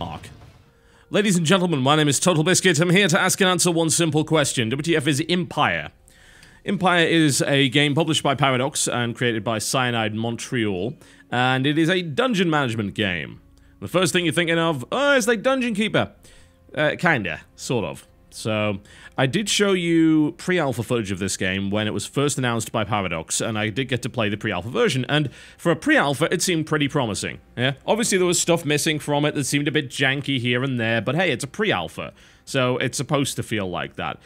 arc. Ladies and gentlemen, my name is TotalBiscuit. I'm here to ask and answer one simple question. WTF is Impire. Impire is a game published by Paradox and created by Cyanide Montreal, and it is a dungeon management game. The first thing you're thinking of, oh, it's like Dungeon Keeper. Kinda, sort of. So, I did show you pre-alpha footage of this game when it was first announced by Paradox, and I did get to play the pre-alpha version, and for a pre-alpha, it seemed pretty promising, yeah? Obviously, there was stuff missing from it that seemed a bit janky here and there, but hey, it's a pre-alpha, so it's supposed to feel like that.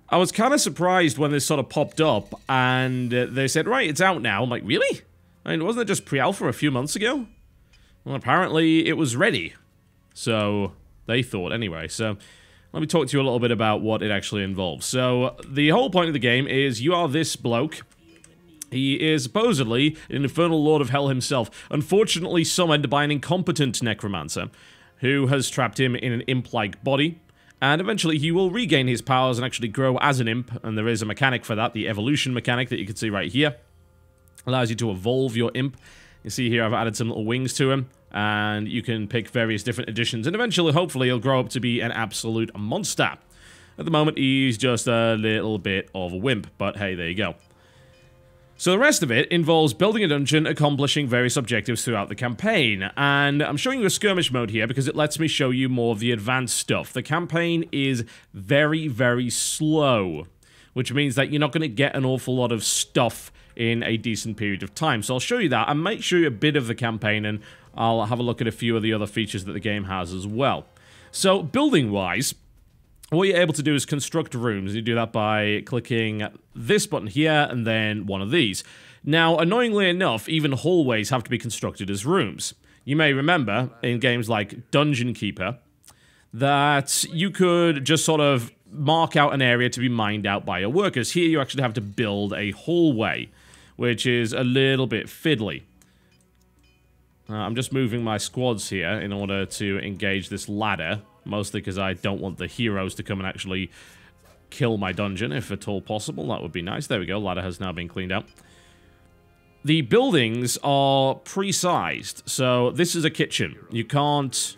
I was kind of surprised when this sort of popped up, and they said, right, it's out now. I'm like, really? I mean, wasn't it just pre-alpha a few months ago? Well, apparently, it was ready. So, they thought anyway, so... Let me talk to you a little bit about what it actually involves. So, the whole point of the game is you are this bloke. He is supposedly an infernal lord of hell himself, unfortunately summoned by an incompetent necromancer, who has trapped him in an imp-like body, and eventually he will regain his powers and actually grow as an imp, and there is a mechanic for that, the evolution mechanic that you can see right here. Allows you to evolve your imp. You see here I've added some little wings to him. And you can pick various different additions, and eventually, hopefully, he'll grow up to be an absolute monster. At the moment, he's just a little bit of a wimp, but hey, there you go. So the rest of it involves building a dungeon, accomplishing various objectives throughout the campaign, and I'm showing you a skirmish mode here because it lets me show you more of the advanced stuff. The campaign is very, very slow, which means that you're not going to get an awful lot of stuff in a decent period of time. So I'll show you that. I might show you a bit of the campaign, and I'll have a look at a few of the other features that the game has as well. So, building-wise, what you're able to do is construct rooms. You do that by clicking this button here, and then one of these. Now, annoyingly enough, even hallways have to be constructed as rooms. You may remember, in games like Dungeon Keeper, that you could just sort of mark out an area to be mined out by your workers. Here, you actually have to build a hallway, which is a little bit fiddly. I'm just moving my squads here in order to engage this ladder, mostly because I don't want the heroes to come and actually kill my dungeon, if at all possible. That would be nice. There we go, ladder has now been cleaned out. The buildings are pre-sized, so this is a kitchen. You can't...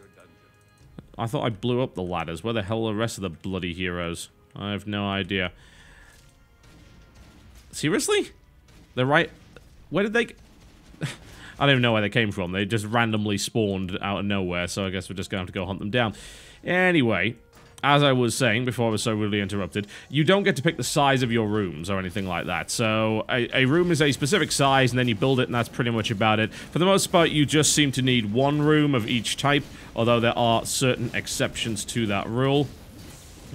I thought I blew up the ladders. Where the hell are the rest of the bloody heroes? I have no idea. Seriously? They're right... Where did they... I don't even know where they came from. They just randomly spawned out of nowhere, so I guess we're just going to have to go hunt them down. Anyway, as I was saying before I was so rudely interrupted, you don't get to pick the size of your rooms or anything like that. So, a room is a specific size, and then you build it, and that's pretty much about it. For the most part, you just seem to need one room of each type, although there are certain exceptions to that rule.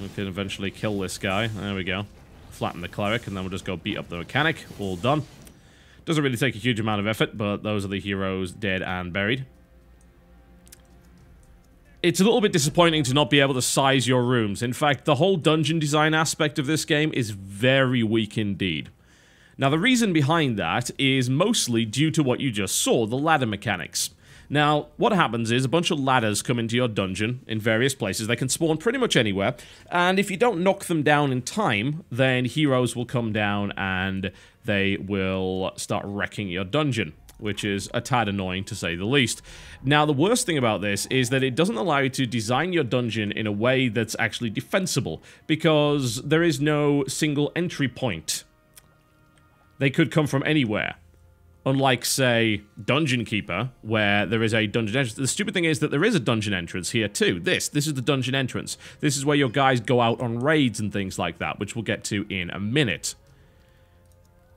We can eventually kill this guy. There we go. Flatten the cleric, and then we'll just go beat up the mechanic. All done. Doesn't really take a huge amount of effort, but those are the heroes dead and buried. It's a little bit disappointing to not be able to size your rooms. In fact, the whole dungeon design aspect of this game is very weak indeed. Now, the reason behind that is mostly due to what you just saw, the ladder mechanics. Now, what happens is a bunch of ladders come into your dungeon in various places. They can spawn pretty much anywhere, and if you don't knock them down in time, then heroes will come down and they will start wrecking your dungeon, which is a tad annoying to say the least. Now, the worst thing about this is that it doesn't allow you to design your dungeon in a way that's actually defensible, because there is no single entry point. They could come from anywhere. Unlike, say, Dungeon Keeper, where there is a dungeon entrance. The stupid thing is that there is a dungeon entrance here, too. This is the dungeon entrance. This is where your guys go out on raids and things like that, which we'll get to in a minute.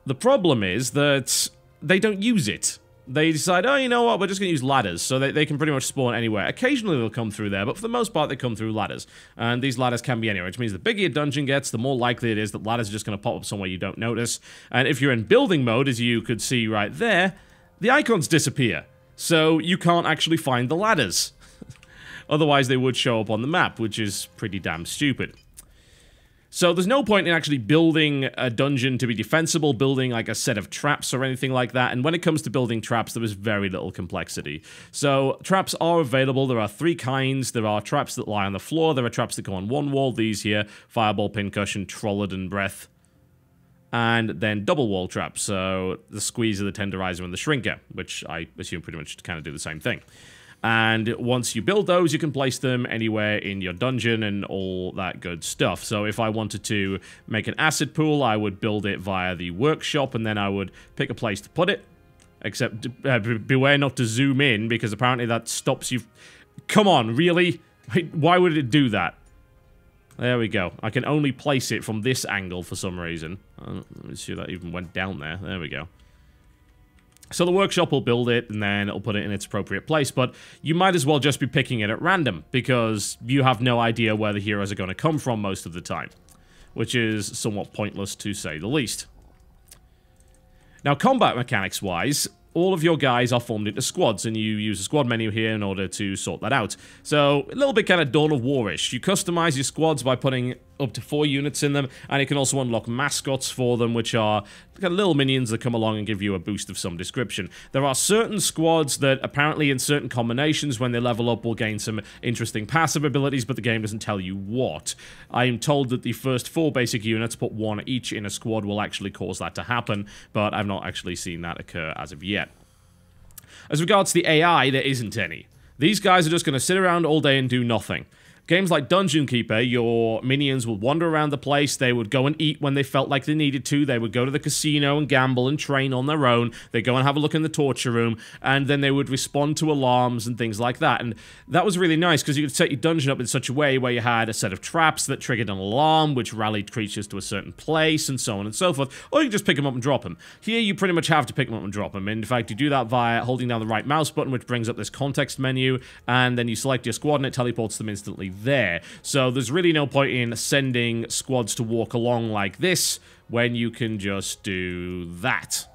The problem is that they don't use it. They decide, oh, you know what, we're just going to use ladders, so they can pretty much spawn anywhere. Occasionally they'll come through there, but for the most part they come through ladders. And these ladders can be anywhere, which means the bigger your dungeon gets, the more likely it is that ladders are just going to pop up somewhere you don't notice. And if you're in building mode, as you could see right there, the icons disappear. So you can't actually find the ladders. Otherwise they would show up on the map, which is pretty damn stupid. So there's no point in actually building a dungeon to be defensible, building like a set of traps or anything like that, and when it comes to building traps, there is very little complexity. So traps are available. There are three kinds. There are traps that lie on the floor, there are traps that go on one wall, these here, fireball, pincushion, trollodon breath, and then double wall traps, so the squeezer, the tenderizer, and the shrinker, which I assume pretty much kind of do the same thing. And once you build those, you can place them anywhere in your dungeon and all that good stuff. So if I wanted to make an acid pool, I would build it via the workshop, and then I would pick a place to put it. Except, beware not to zoom in, because apparently that stops you. Come on, really? Why would it do that? There we go. I can only place it from this angle for some reason. Let me see if that even went down there. There we go. So the workshop will build it, and then it'll put it in its appropriate place, but you might as well just be picking it at random, because you have no idea where the heroes are going to come from most of the time, which is somewhat pointless to say the least. Now, combat mechanics-wise, all of your guys are formed into squads, and you use a squad menu here in order to sort that out. So, a little bit kind of Dawn of War-ish. You customize your squads by putting up to 4 units in them, and you can also unlock mascots for them, which are kind of little minions that come along and give you a boost of some description. There are certain squads that apparently in certain combinations, when they level up, will gain some interesting passive abilities, but the game doesn't tell you what. I am told that the first 4 basic units, put 1 each in a squad, will actually cause that to happen, but I've not actually seen that occur as of yet. As regards to the AI, there isn't any. These guys are just going to sit around all day and do nothing. Games like Dungeon Keeper, your minions would wander around the place, they would go and eat when they felt like they needed to, they would go to the casino and gamble and train on their own, they'd go and have a look in the torture room, and then they would respond to alarms and things like that. And that was really nice, because you could set your dungeon up in such a way where you had a set of traps that triggered an alarm, which rallied creatures to a certain place, and so on and so forth, or you can just pick them up and drop them. Here, you pretty much have to pick them up and drop them. In fact, you do that via holding down the right mouse button, which brings up this context menu, and then you select your squad, and it teleports them instantly there. So there's really no point in sending squads to walk along like this when you can just do that.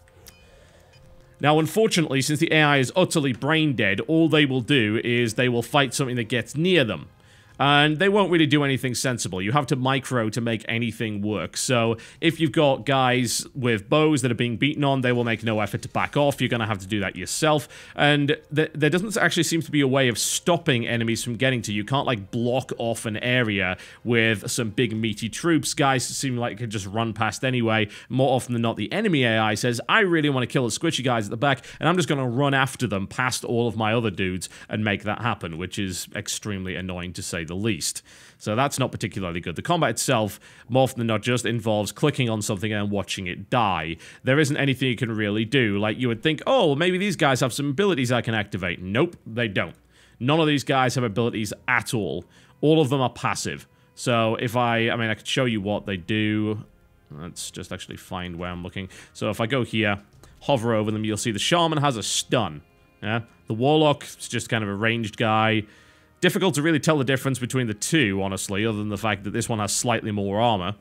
Now, unfortunately, since the AI is utterly brain dead, all they will do is they will fight something that gets near them. And they won't really do anything sensible. You have to micro to make anything work. So if you've got guys with bows that are being beaten on, they will make no effort to back off. You're going to have to do that yourself. And there doesn't actually seem to be a way of stopping enemies from getting to you. You can't, like, block off an area with some big meaty troops. Guys seem like they could just run past anyway. More often than not, the enemy AI says, I really want to kill the squishy guys at the back, and I'm just going to run after them past all of my other dudes and make that happen, which is extremely annoying to say the least. So that's not particularly good. The combat itself, more often than not, just involves clicking on something and watching it die. There isn't anything you can really do. Like, you would think, oh, well, maybe these guys have some abilities I can activate. Nope, they don't. None of these guys have abilities at all. All of them are passive. So if I could show you what they do. Let's just actually find where I'm looking. So if I go here, hover over them, you'll see the Shaman has a stun. Yeah, the Warlock is just kind of a ranged guy. Difficult to really tell the difference between the two, honestly, other than the fact that this one has slightly more armor.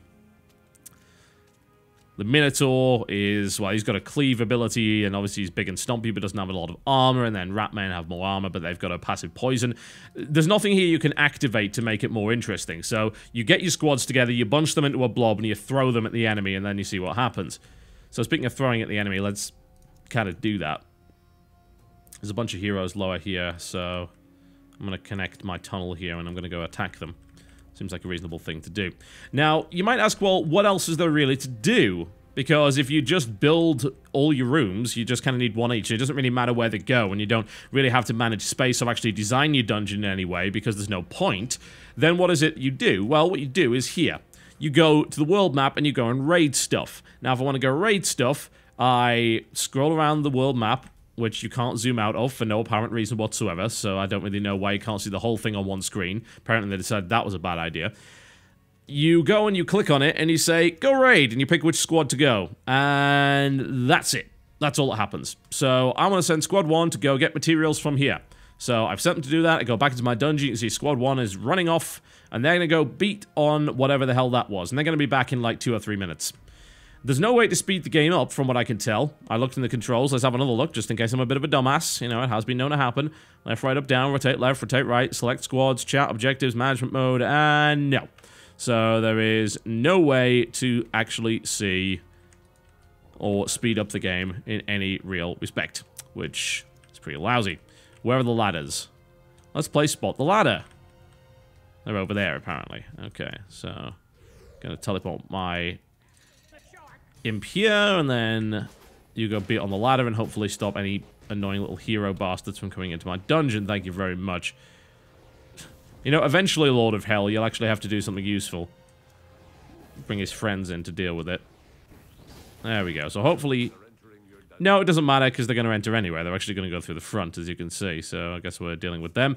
The Minotaur is, well, he's got a cleave ability, and obviously he's big and stumpy, but doesn't have a lot of armor, and then Ratmen have more armor, but they've got a passive poison. There's nothing here you can activate to make it more interesting, so you get your squads together, you bunch them into a blob, and you throw them at the enemy, and then you see what happens. So speaking of throwing at the enemy, let's kind of do that. There's a bunch of heroes lower here, so I'm going to connect my tunnel here, and I'm going to go attack them. Seems like a reasonable thing to do. Now, you might ask, well, what else is there really to do? Because if you just build all your rooms, you just kind of need one each. It doesn't really matter where they go, and you don't really have to manage space or actually design your dungeon in any way, because there's no point. Then what is it you do? Well, what you do is here. You go to the world map, and you go and raid stuff. Now, if I want to go raid stuff, I scroll around the world map, which you can't zoom out of for no apparent reason whatsoever, so I don't really know why you can't see the whole thing on one screen. Apparently they decided that was a bad idea. You go and you click on it, and you say, go raid, and you pick which squad to go. And that's it. That's all that happens. So I'm going to send Squad 1 to go get materials from here. So I've set them to do that. I go back into my dungeon. You can see Squad 1 is running off, and they're going to go beat on whatever the hell that was. And they're going to be back in like 2 or 3 minutes. There's no way to speed the game up, from what I can tell. I looked in the controls. Let's have another look, just in case I'm a bit of a dumbass. You know, it has been known to happen. Left, right, up, down, rotate left, rotate right, select squads, chat, objectives, management mode, and no. So there is no way to actually see or speed up the game in any real respect, which is pretty lousy. Where are the ladders? Let's play Spot the Ladder. They're over there, apparently. Okay, so gonna teleport my imp here, and then you go beat on the ladder and hopefully stop any annoying little hero bastards from coming into my dungeon. Thank you very much. You know, eventually, Lord of Hell, you'll actually have to do something useful. Bring his friends in to deal with it. There we go. So hopefully... No, it doesn't matter, because they're going to enter anyway. They're actually going to go through the front, as you can see. So I guess we're dealing with them.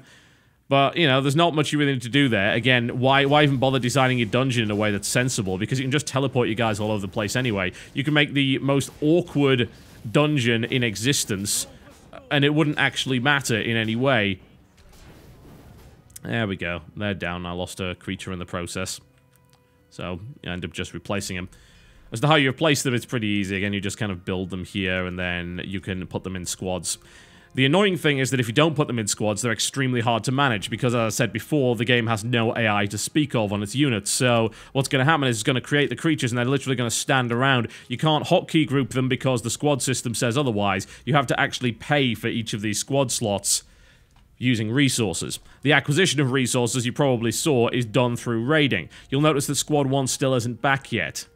But, you know, there's not much you really need to do there. Again, why even bother designing your dungeon in a way that's sensible? Because you can just teleport you guys all over the place anyway. You can make the most awkward dungeon in existence, and it wouldn't actually matter in any way. There we go. They're down. I lost a creature in the process. So, I end up just replacing him. As to how you replace them, it's pretty easy. Again, you just kind of build them here, and then you can put them in squads. The annoying thing is that if you don't put them in squads, they're extremely hard to manage, because, as I said before, the game has no AI to speak of on its units. So, what's going to happen is it's going to create the creatures, and they're literally going to stand around. You can't hotkey group them because the squad system says otherwise. You have to actually pay for each of these squad slots using resources. The acquisition of resources, you probably saw, is done through raiding. You'll notice that Squad 1 still isn't back yet.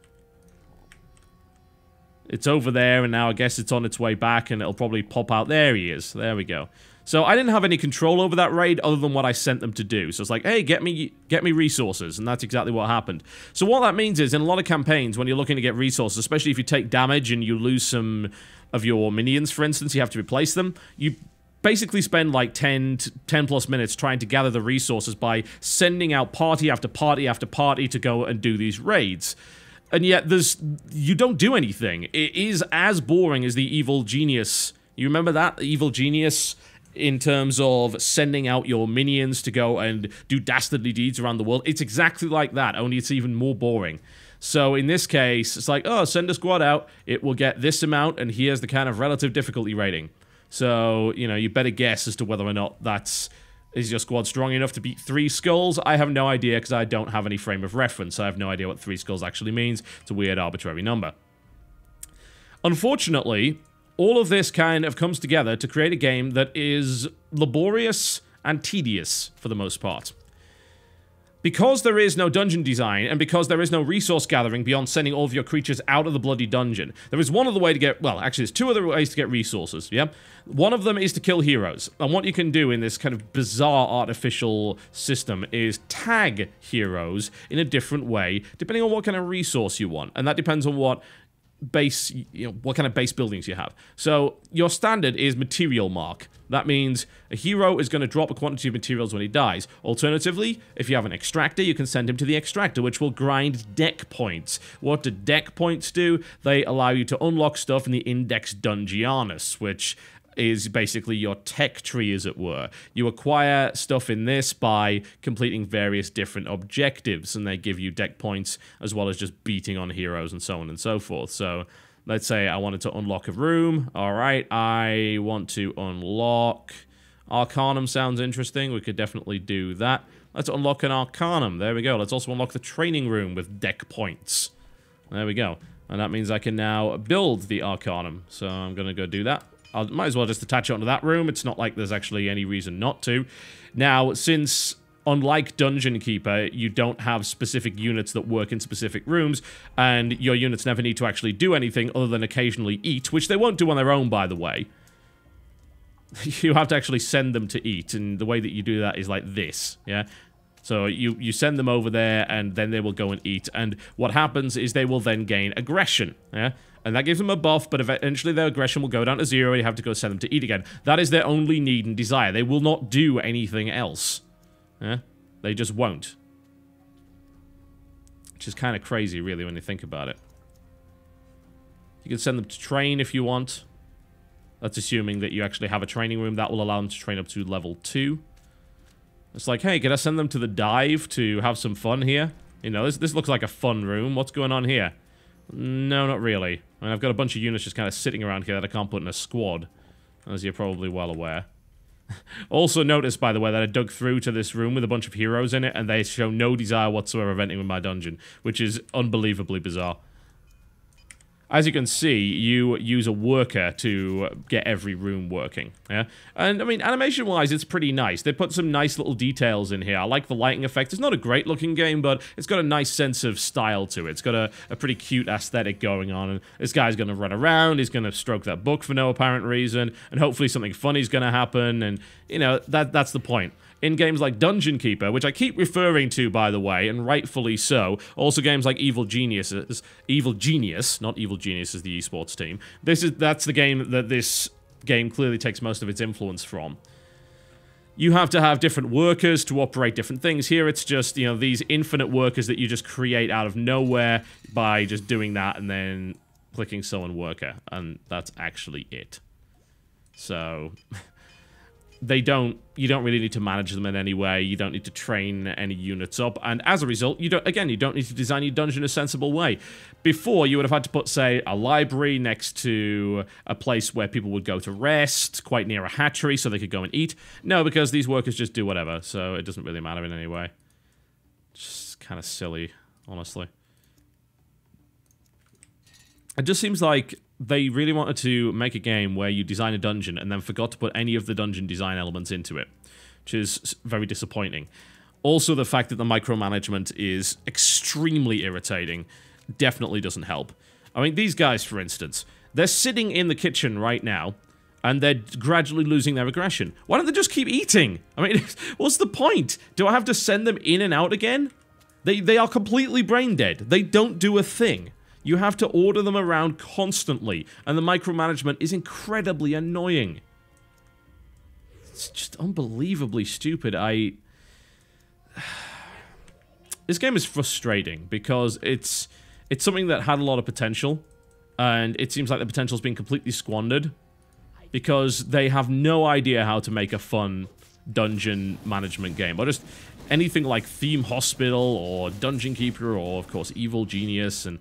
It's over there, and now I guess it's on its way back, and it'll probably pop out. There he is. There we go. So I didn't have any control over that raid other than what I sent them to do. So it's like, hey, get me resources, and that's exactly what happened. So what that means is, in a lot of campaigns, when you're looking to get resources, especially if you take damage and you lose some of your minions, for instance, you have to replace them, you basically spend like 10 plus minutes trying to gather the resources by sending out party after party after party to go and do these raids. And yet, you don't do anything. It is as boring as the Evil Genius. You remember that? The Evil Genius, in terms of sending out your minions to go and do dastardly deeds around the world. It's exactly like that, only it's even more boring. So in this case, it's like, oh, send a squad out. It will get this amount, and here's the kind of relative difficulty rating. So, you know, you better guess as to whether or not is your squad strong enough to beat 3 skulls? I have no idea, because I don't have any frame of reference. I have no idea what 3 skulls actually means. It's a weird, arbitrary number. Unfortunately, all of this kind of comes together to create a game that is laborious and tedious, for the most part. Because there is no dungeon design, and because there is no resource gathering beyond sending all of your creatures out of the bloody dungeon, there is one other way to get, well, actually there's 2 other ways to get resources, yeah? One of them is to kill heroes, and what you can do in this kind of bizarre artificial system is tag heroes in a different way, depending on what kind of resource you want, and that depends on what base, what kind of base buildings you have. So, your standard is material mark. That means a hero is going to drop a quantity of materials when he dies. Alternatively, if you have an extractor, you can send him to the extractor, which will grind deck points. What do deck points do? They allow you to unlock stuff in the Index Dungianus, which is basically your tech tree, as it were. You acquire stuff in this by completing various different objectives, and they give you deck points, as well as just beating on heroes and so on and so forth. So, let's say I wanted to unlock a room. Alright, I want to unlock... Arcanum sounds interesting. We could definitely do that. Let's unlock an Arcanum. There we go. Let's also unlock the training room with deck points. There we go. And that means I can now build the Arcanum. So I'm going to go do that. I might as well just attach it onto that room. It's not like there's actually any reason not to. Now, since, unlike Dungeon Keeper, you don't have specific units that work in specific rooms, and your units never need to actually do anything other than occasionally eat, which they won't do on their own, by the way. You have to actually send them to eat, and the way that you do that is like this, yeah? So you send them over there, and then they will go and eat, and what happens is they will then gain aggression, yeah? And that gives them a buff, but eventually their aggression will go down to 0, and you have to go send them to eat again. That is their only need and desire. They will not do anything else. Yeah? They just won't. Which is kind of crazy, really, when you think about it. You can send them to train if you want. That's assuming that you actually have a training room. That will allow them to train up to level 2. It's like, hey, can I send them to the dive to have some fun here? You know, this looks like a fun room. What's going on here? No, not really. I mean, I've got a bunch of units just kind of sitting around here that I can't put in a squad, as you're probably well aware. Also notice, by the way, that I dug through to this room with a bunch of heroes in it, and they show no desire whatsoever of entering my dungeon, which is unbelievably bizarre. As you can see, you use a worker to get every room working, yeah? And, I mean, animation-wise, it's pretty nice. They put some nice little details in here. I like the lighting effect. It's not a great-looking game, but it's got a nice sense of style to it. It's got a pretty cute aesthetic going on, and this guy's gonna run around, he's gonna stroke that book for no apparent reason, and hopefully something funny's gonna happen, and, you know, that's the point. In games like Dungeon Keeper, which I keep referring to, by the way, and rightfully so, also games like Evil Genius, not Evil Genius is the esports team. That's the game that this game clearly takes most of its influence from. You have to have different workers to operate different things. Here it's just, you know, these infinite workers that you just create out of nowhere by just doing that and then clicking summon worker, and that's actually it. So... you don't really need to manage them in any way, you don't need to train any units up, and as a result, you don't need to design your dungeon in a sensible way. Before, you would have had to put, say, a library next to a place where people would go to rest, quite near a hatchery, so they could go and eat. No, because these workers just do whatever, so it doesn't really matter in any way. Just kind of silly, honestly. It just seems like they really wanted to make a game where you design a dungeon and then forgot to put any of the dungeon design elements into it, which is very disappointing. Also, the fact that the micromanagement is extremely irritating definitely doesn't help. I mean, these guys, for instance, they're sitting in the kitchen right now, and they're gradually losing their aggression. Why don't they just keep eating? I mean, what's the point? Do I have to send them in and out again? They are completely brain dead. They don't do a thing. You have to order them around constantly, and the micromanagement is incredibly annoying. It's just unbelievably stupid. This game is frustrating because it's something that had a lot of potential, and it seems like the potential's been completely squandered because they have no idea how to make a fun dungeon management game, or just anything like Theme Hospital or Dungeon Keeper or, of course, Evil Genius, and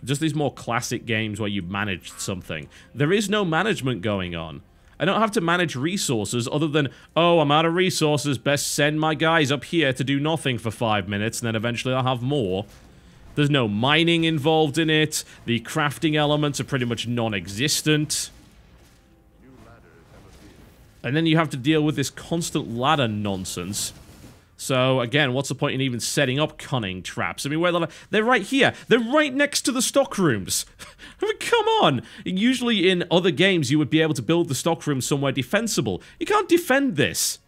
just these more classic games where you managed something. There is no management going on. I don't have to manage resources other than, oh, I'm out of resources, best send my guys up here to do nothing for 5 minutes, and then eventually I'll have more. There's no mining involved in it. The crafting elements are pretty much non-existent. And then you have to deal with this constant ladder nonsense. So, again, what's the point in even setting up cunning traps? I mean, they're right here. They're right next to the stock rooms. I mean, come on. Usually in other games, you would be able to build the stock room somewhere defensible. You can't defend this.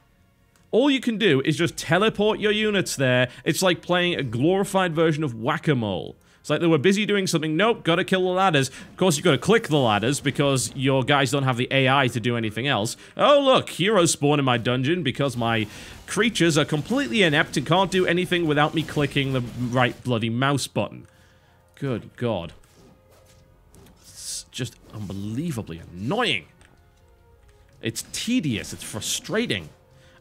All you can do is just teleport your units there. It's like playing a glorified version of Whack-A-Mole. It's like they were busy doing something. Nope, gotta kill the ladders. Of course, you gotta click the ladders because your guys don't have the AI to do anything else. Oh, look, heroes spawn in my dungeon because my creatures are completely inept and can't do anything without me clicking the right bloody mouse button. Good God. It's just unbelievably annoying. It's tedious, it's frustrating.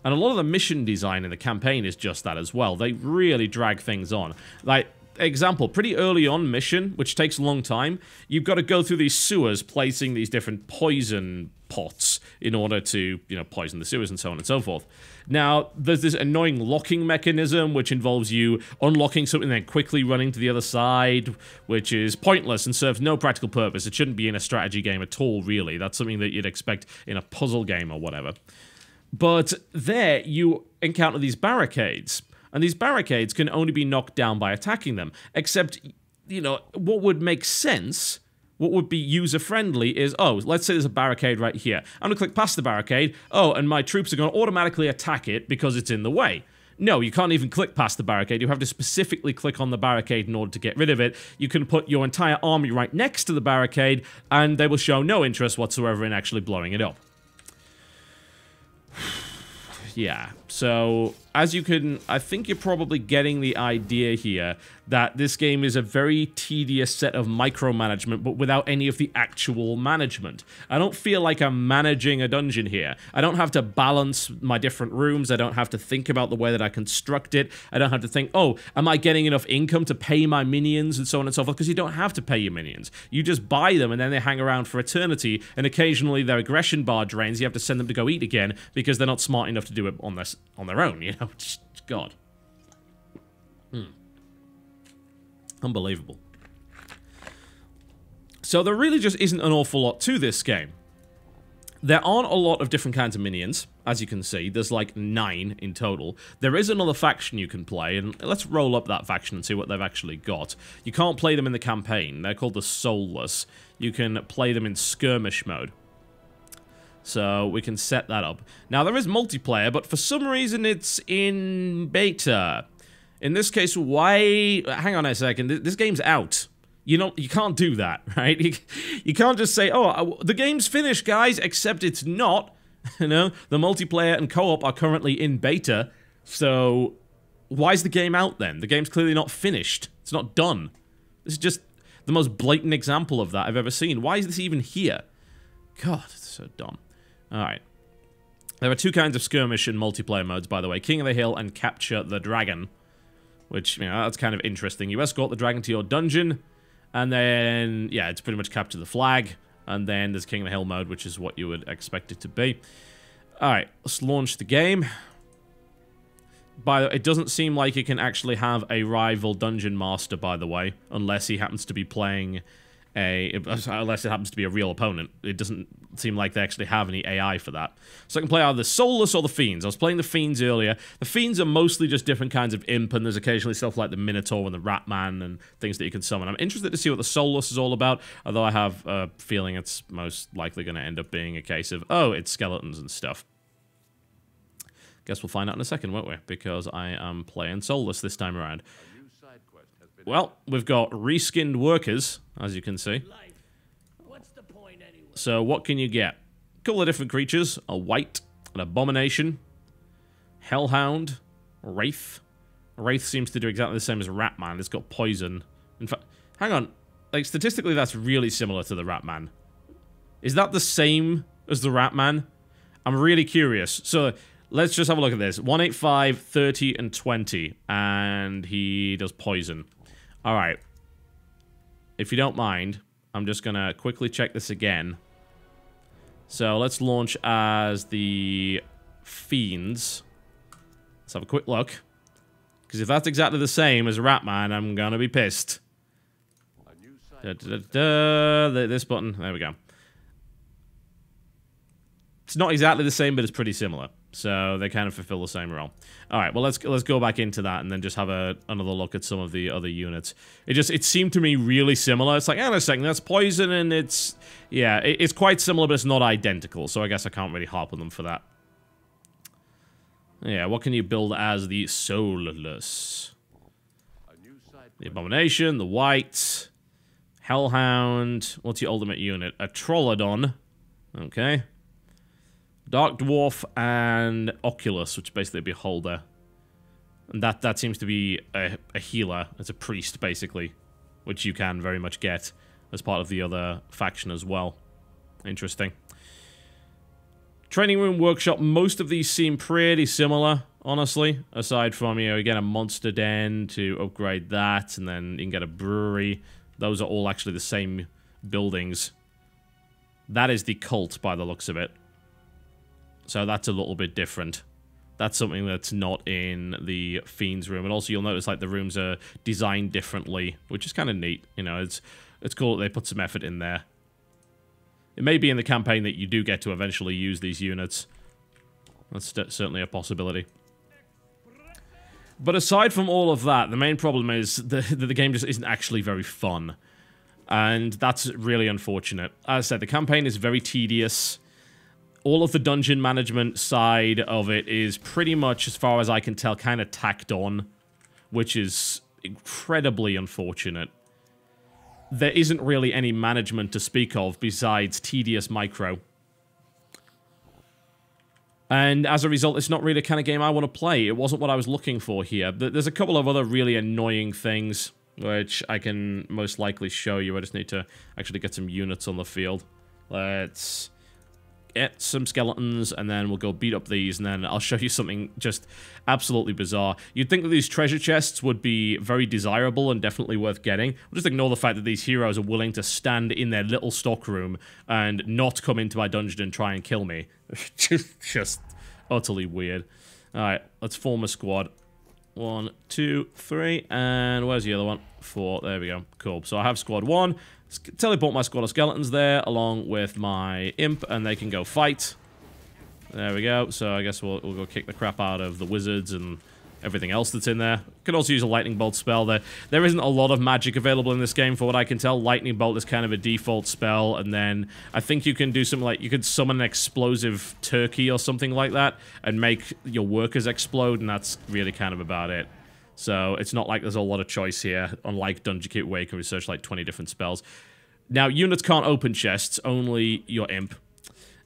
And a lot of the mission design in the campaign is just that as well. They really drag things on. Like, example, pretty early on mission, which takes a long time, you've got to go through these sewers placing these different poison pots in order to, you know, poison the sewers and so on and so forth. Now, there's this annoying locking mechanism which involves you unlocking something and then quickly running to the other side, which is pointless and serves no practical purpose. It shouldn't be in a strategy game at all, really. That's something that you'd expect in a puzzle game or whatever. But there, you encounter these barricades. And these barricades can only be knocked down by attacking them. Except, you know, what would make sense, what would be user-friendly is, oh, let's say there's a barricade right here. I'm going to click past the barricade. Oh, and my troops are going to automatically attack it because it's in the way. No, you can't even click past the barricade. You have to specifically click on the barricade in order to get rid of it. You can put your entire army right next to the barricade, and they will show no interest whatsoever in actually blowing it up. Yeah, so as you can, I think you're probably getting the idea here that this game is a very tedious set of micromanagement, but without any of the actual management. I don't feel like I'm managing a dungeon here. I don't have to balance my different rooms. I don't have to think about the way that I construct it. I don't have to think, oh, am I getting enough income to pay my minions and so on and so forth? Because you don't have to pay your minions. You just buy them and then they hang around for eternity, and occasionally their aggression bar drains. You have to send them to go eat again because they're not smart enough to do it on their own, you know? God. Unbelievable. So there really just isn't an awful lot to this game. There aren't a lot of different kinds of minions, as you can see. There's like 9 in total. There is another faction you can play, and let's roll up that faction and see what they've actually got. You can't play them in the campaign. They're called the Soulless. You can play them in skirmish mode. So we can set that up. Now, there is multiplayer, but for some reason it's in beta. In this case, why... Hang on a second. This game's out. You can't do that, right? You can't just say, oh, the game's finished, guys, except it's not. You know, the multiplayer and co-op are currently in beta, so why is the game out then? The game's clearly not finished. It's not done. This is just the most blatant example of that I've ever seen. Why is this even here? God, it's so dumb. Alright. There are 2 kinds of skirmish and multiplayer modes, by the way. King of the Hill and Capture the Dragon. Which, you know, that's kind of interesting. You escort the dragon to your dungeon, and then, yeah, it's pretty much capture the flag. And then there's King of the Hill mode, which is what you would expect it to be. Alright, let's launch the game. By the way, it doesn't seem like it can actually have a rival dungeon master, by the way, unless he happens to be playing unless it happens to be a real opponent. It doesn't seem like they actually have any AI for that. So I can play either the Soulless or the Fiends. I was playing the Fiends earlier. The Fiends are mostly just different kinds of imp, and there's occasionally stuff like the Minotaur and the Ratman and things that you can summon. I'm interested to see what the Soulless is all about, although I have a feeling it's most likely going to end up being a case of, oh, it's skeletons and stuff. Guess we'll find out in a second, won't we? Because I am playing Soulless this time around. Well, we've got reskinned workers, as you can see. So what can you get? A couple of different creatures. A wight, an abomination, hellhound, wraith. Wraith seems to do exactly the same as Ratman. It's got poison. In fact, hang on. Like, statistically, that's really similar to the Ratman. Is that the same as the Ratman? I'm really curious. So let's just have a look at this. 185, 30, and 20. And he does poison. Alright. If you don't mind, I'm just going to quickly check this again. So let's launch as the Fiends. Let's have a quick look. Because if that's exactly the same as Ratman, I'm going to be pissed. This button. There we go. It's not exactly the same, but it's pretty similar. So they kind of fulfill the same role. All right, well, let's go back into that and then just have another look at some of the other units. It seemed to me really similar. It's like, hang on a second, that's poison, and it's... Yeah, it's quite similar, but it's not identical, so I guess I can't really harp on them for that. Yeah, what can you build as the Soulless? The Abomination, the Wight, Hellhound. What's your ultimate unit? A Trollodon. Okay. Dark Dwarf and Oculus, which is basically a Beholder. And that seems to be a healer. It's a priest, basically. Which you can very much get as part of the other faction as well. Interesting. Training Room Workshop, most of these seem pretty similar, honestly. Aside from, you get a Monster Den to upgrade that, and then you can get a brewery. Those are all actually the same buildings. That is the cult, by the looks of it. So that's a little bit different. That's something that's not in the Fiends room. And also you'll notice like the rooms are designed differently, which is kind of neat. You know, it's cool that they put some effort in there. It may be in the campaign that you do get to eventually use these units. That's certainly a possibility. But aside from all of that, the main problem is that the game just isn't actually very fun. And that's really unfortunate. As I said, the campaign is very tedious. All of the dungeon management side of it is pretty much, as far as I can tell, kind of tacked on, which is incredibly unfortunate. There isn't really any management to speak of besides tedious micro. And as a result, it's not really the kind of game I want to play. It wasn't what I was looking for here. There's a couple of other really annoying things, which I can most likely show you. I just need to actually get some units on the field. Let's get some skeletons, and then we'll go beat up these, and then I'll show you something just absolutely bizarre. You'd think that these treasure chests would be very desirable and definitely worth getting. We'll just ignore the fact that these heroes are willing to stand in their little stockroom and not come into my dungeon and try and kill me. just utterly weird. Alright, let's form a squad. 1, 2, 3, and where's the other one? 4, there we go. Cool. So I have squad 1. teleport my squad of skeletons there, along with my imp, and they can go fight. There we go. So I guess we'll go kick the crap out of the wizards and everything else that's in there. Could also use a lightning bolt spell there. There isn't a lot of magic available in this game, for what I can tell. Lightning bolt is kind of a default spell, and then I think you can do something like, you could summon an explosive turkey or something like that, and make your workers explode, and that's really kind of about it. So it's not like there's a lot of choice here, unlike Dungeon Keeper where you can research like 20 different spells. Now, units can't open chests, only your imp.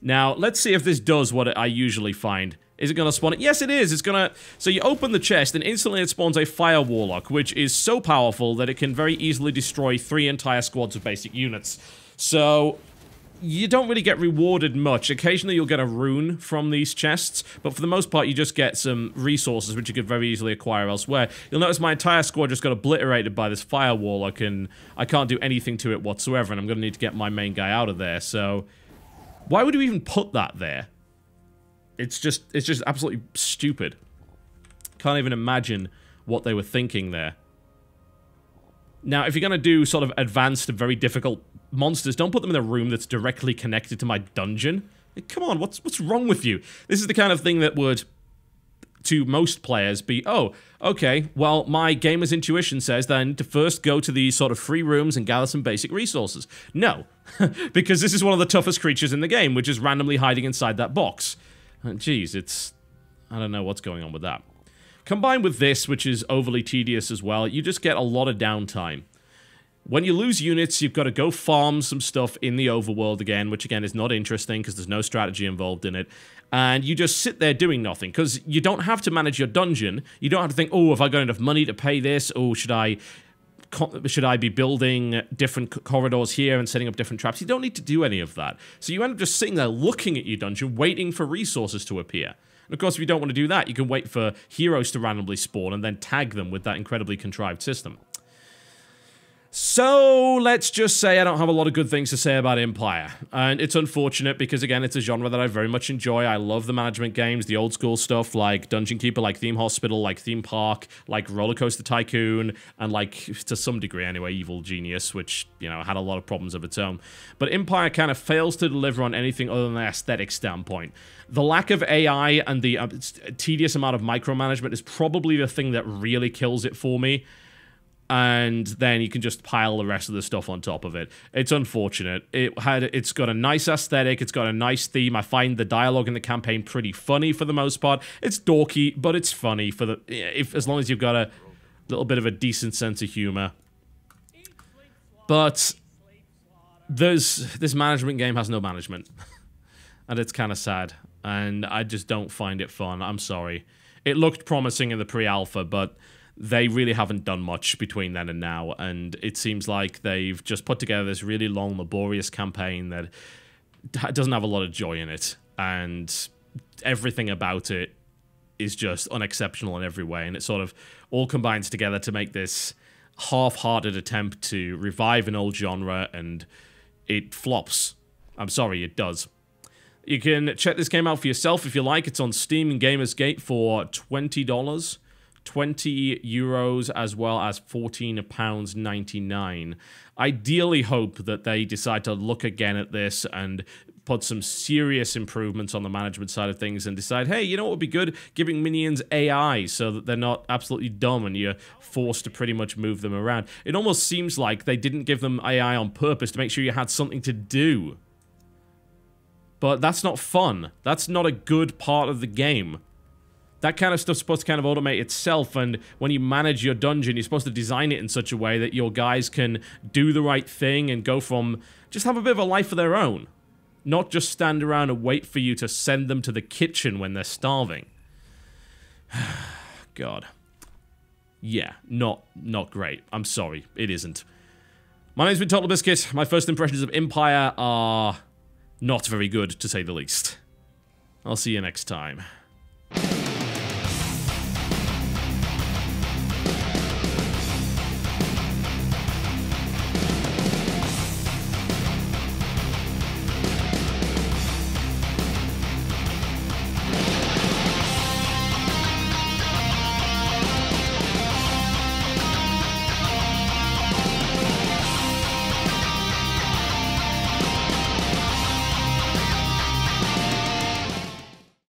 Now, let's see if this does what I usually find. Is it going to spawn it? Yes, it is. It's going to... So you open the chest, and instantly it spawns a Fire Warlock, which is so powerful that it can very easily destroy 3 entire squads of basic units. So you don't really get rewarded much. Occasionally you'll get a rune from these chests, but for the most part you just get some resources which you could very easily acquire elsewhere. You'll notice my entire squad just got obliterated by this Fire Warlock, and I can't do anything to it whatsoever, and I'm going to need to get my main guy out of there, so... Why would you even put that there? It's just absolutely stupid. Can't even imagine what they were thinking there. Now, if you're going to do sort of advanced and very difficult monsters, don't put them in a room that's directly connected to my dungeon. Come on, what's wrong with you? This is the kind of thing that would, to most players, be, oh, okay, well, my gamer's intuition says that I need to first go to these sort of free rooms and gather some basic resources. No, because this is one of the toughest creatures in the game, which is randomly hiding inside that box. Jeez, it's... I don't know what's going on with that. Combined with this, which is overly tedious as well, you just get a lot of downtime. When you lose units, you've got to go farm some stuff in the overworld again, which again is not interesting because there's no strategy involved in it. And you just sit there doing nothing, because you don't have to manage your dungeon. You don't have to think, oh, have I got enough money to pay this? Oh, should I be building different corridors here and setting up different traps? You don't need to do any of that. So you end up just sitting there looking at your dungeon, waiting for resources to appear. And of course, if you don't want to do that, you can wait for heroes to randomly spawn and then tag them with that incredibly contrived system. So, let's just say I don't have a lot of good things to say about Empire. And it's unfortunate because, again, it's a genre that I very much enjoy. I love the management games, the old school stuff like Dungeon Keeper, like Theme Hospital, like Theme Park, like Roller Coaster Tycoon, and like, to some degree anyway, Evil Genius, which, you know, had a lot of problems of its own. But Empire kind of fails to deliver on anything other than an aesthetic standpoint. The lack of AI and the tedious amount of micromanagement is probably the thing that really kills it for me. And then you can just pile the rest of the stuff on top of it. It's unfortunate. It's got a nice aesthetic, it's got a nice theme. I find the dialogue in the campaign pretty funny for the most part. It's dorky, but it's funny for the as long as you've got a little bit of a decent sense of humor. But this management game has no management. And it's kind of sad. And I just don't find it fun. I'm sorry. It looked promising in the pre-alpha, but they really haven't done much between then and now, and it seems like they've just put together this really long, laborious campaign that doesn't have a lot of joy in it, and everything about it is just unexceptional in every way, and it sort of all combines together to make this half-hearted attempt to revive an old genre, and it flops. I'm sorry, it does. You can check this game out for yourself if you like. It's on Steam and Gamersgate for $20. 20 euros as well as £14.99. Ideally hope that they decide to look again at this and put some serious improvements on the management side of things and decide, hey, you know what would be good? Giving minions AI so that they're not absolutely dumb and you're forced to pretty much move them around. It almost seems like they didn't give them AI on purpose to make sure you had something to do. But that's not fun. That's not a good part of the game. That kind of stuff's supposed to kind of automate itself, and when you manage your dungeon, you're supposed to design it in such a way that your guys can do the right thing and go from just have a bit of a life of their own. Not just stand around and wait for you to send them to the kitchen when they're starving. God. Yeah, not great. I'm sorry, it isn't. My name's been TotalBiscuit. My first impressions of Empire are not very good, to say the least. I'll see you next time.